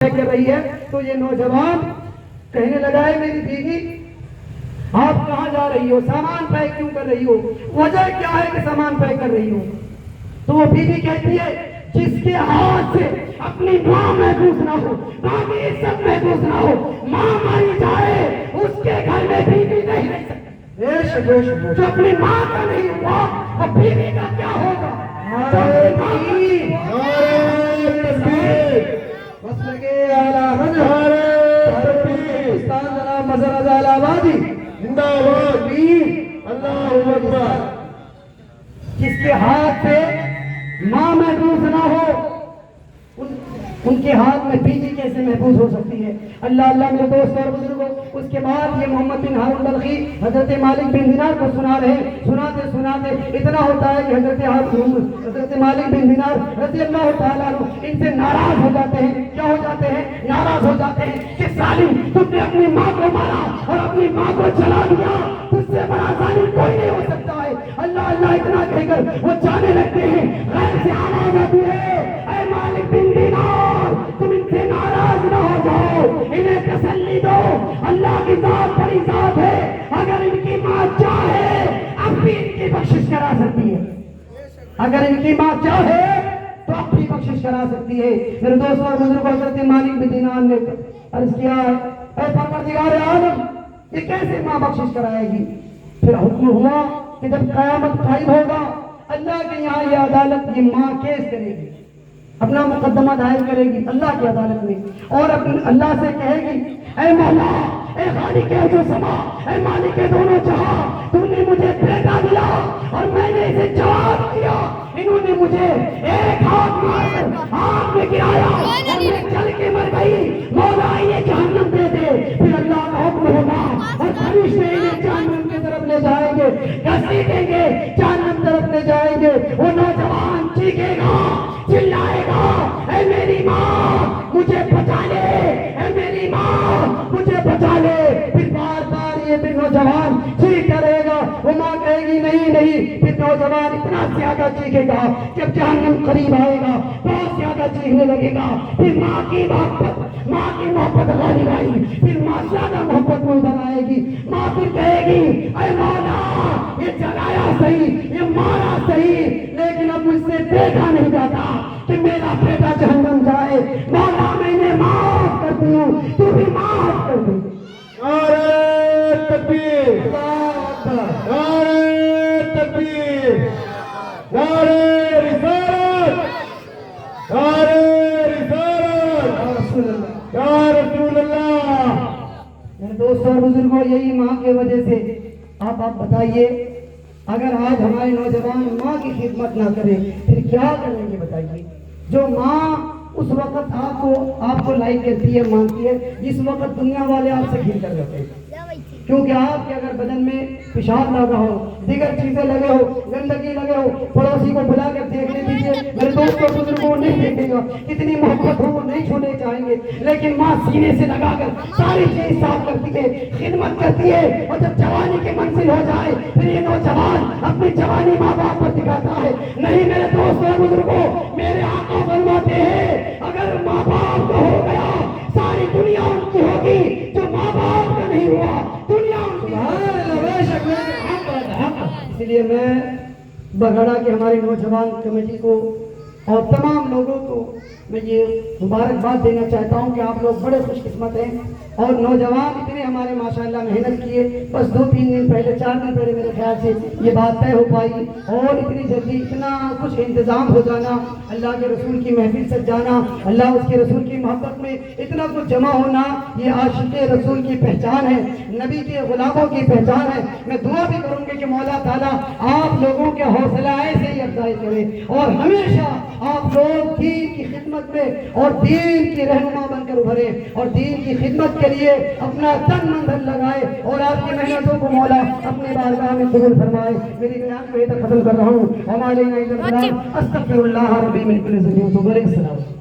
کر رہی ہے تو یہ نوجوان کہنے لگا ہے میری بیوی آپ کہاں جا رہی ہو, سامان پیک کیوں کر رہی ہو, وجہ کیا ہے کہ سامان پیک کر رہی ہو؟ تو وہ بیوی کہتی ہے جس کے ہاتھ سے اپنی ماں محفوظ نہ ہو, ماں کی عزت محفوظ نہ ہو, ماں ماری جائے اس کے گھر میں بیوی نہیں رہ سکتی. جو اپنی ماں کا نہیں ہوا اور بیوی کا کیا ہوگا؟ بس لگے جس کے ہاتھ سے ماں محفوظ نہ ہو ان کے ہاتھ میں بیوی کیسے محفوظ ہو سکتی ہے؟ اللہ اللہ میرے دوست اور بزرگوں, اس کے بعد یہ محمد بن ہارون بلخی حضرت مالک بن دینار کو سنا رہے, سناتے سناتے اتنا ہوتا ہے کہ حضرت مالک بن دینار رضی اللہ تعالیٰ عنہ ان سے ناراض ہو جاتے ہیں. کیا ہو جاتے ہیں؟ ناراض ہو جاتے ہیں کہ ظالم تم نے اپنی ماں کو مارا اور اپنی ماں کو جلا دیا, تجھ سے بڑا ظالم کوئی نہیں ہو سکتا ہے. اللہ اللہ اتنا کہہ کر وہ جانے لگتے ہیں. غیر سے آواز آتی ہے, اے مالک بن دینار تم ان سے ناراض نہ ہو جاؤ, انہیں تسلی دو, اللہ کی ذات بڑی ذات ہے, اگر ان کی ماں چاہے اب بھی ان کی بخشش کرا سکتی ہے. اگر ان کی ماں چاہے تو اب بھی بخشش کرا سکتی ہے. میرے دوستوں اور بزرگوں, حضرت مالک بن دینار نے عرض کیا, اے پروردگار عالم یہ کیسے ماں بخشش کرائے گی؟ پھر حکم ہوا کہ جب قیامت قائم ہوگا اللہ کے یہاں یہ عدالت یہ ماں کیس کرے گی, اپنا مقدمہ دائر کرے گی اللہ کی عدالت میں, اور اللہ سے کہے گی اے مولا, اے خالق جو سما, اے مالک دونوں جہاں, تم نے مجھے بیٹا دیا اور میں نے اسے جواب دیا, انہوں نے مجھے ایک ہاتھ مار کر آگ میں گرایا اور میں جل کے مر گئی, مولا یہ جہنم دے دے. پھر اللہ کا حکم ہوگا اور فرشتے انہیں جہنم کی طرف لے جائیں گے, گھسیٹیں گے, جہنم طرف لے جائیں گے. وہ نوجوان چیخے گا, چلائے گا, اے میری ماں مجھے بچا لے, اے میری ماں مجھے بچا لے. پھر بار بار یہ بھی نوجوان چیخ کرے گا, وہ ماں کہے گی نہیں نہیں. پھر نوجوان اتنا زیادہ چیخے گا, جب جہنم قریب آئے گا بہت زیادہ چیخنے لگے گا. پھر ماں کی محبت غالب آئی, پھر ماں زیادہ محبت منظر آئے گی. ماں پھر کہے گی اے مولا یہ جلایا صحیح, یہ مارا صحیح, لیکن اب مجھ سے دیکھا نہیں جاتا کہ میرا بیٹا جہنم جائے. مولا میں نے معاف کرتی ہوں, تو بھی معاف کر دے. نعرہ تکبیر, نعرہ تکبیر, نعرہ رسالت, نعرہ رسالت, یا رسول اللہ. میرے دوستوں اور بزرگوں, یہی ماں کی وجہ سے آپ بتائیے اگر آج ہمارے نوجوان ماں کی خدمت نہ کریں پھر کیا کریں گے بتائیے؟ جو ماں اس وقت آپ کو لائک کرتی ہے, مانتی ہے, جس وقت دنیا والے آپ سے گھر کر رہتے ہیں, کیونکہ آپ کے اگر بدن میں پیشاب لگا ہو, دیگر چیزیں لگے ہو, گندگی لگے ہو, پڑوسی کو بلا کر دیکھنے دیجیے. میرے دوستوں بزرگوں نہیں دیکھے گا, کتنی محبت ہو وہ نہیں چھوڑنے چاہیں گے, لیکن ماں سینے سے لگا کر ساری چیز صاف کرتی ہے, خدمت کرتی ہے. اور جب جوانی کی منزل ہو جائے پھر یہ نوجوان اپنی جوانی ماں باپ پر دکھاتا ہے. نہیں میرے دوستوں بزرگوں, میرے آقا فرماتے ہیں اگر ماں باپ کا ہو گیا ساری دنیا ان کی ہوگی, جو ماں باپ کا نہیں ہوا دنیا ان کی. اس لیے میں بگھڑا کے ہماری نوجوان کمیٹی کو اور تمام لوگوں کو میں یہ مبارکباد دینا چاہتا ہوں کہ آپ لوگ بڑے خوش قسمت ہیں, اور نوجوان اتنے ہمارے ماشاءاللہ محنت کیے. بس 2-3 دن پہلے, 4 دن پہلے میرے خیال سے یہ بات طے ہو پائی, اور اتنی جلدی اتنا کچھ انتظام ہو جانا, اللہ کے رسول کی محفل سج جانا, اللہ اس کے رسول کی محبت میں اتنا کچھ جمع ہونا, یہ عاشق رسول کی پہچان ہے, نبی کے غلاموں کی پہچان ہے. میں دعا بھی کروں گی کہ مولا تعالیٰ آپ لوگوں کے حوصلہ ایسے ہی افزائی کرے, اور ہمیشہ آپ لوگ دین کی خدمت میں اور دین کی رہنما بن کر ابھرے, اور دین کی خدمت کے لیے اپنا تن من دھن لگائے, اور آپ کی محنتوں کو مولا اپنے بارگاہ میں قبول فرمائے. میری بیان کو ختم کر رہا ہوں. ہمارے استغفر اللہ ربی من کل ذنب و توب الیہ. السلام.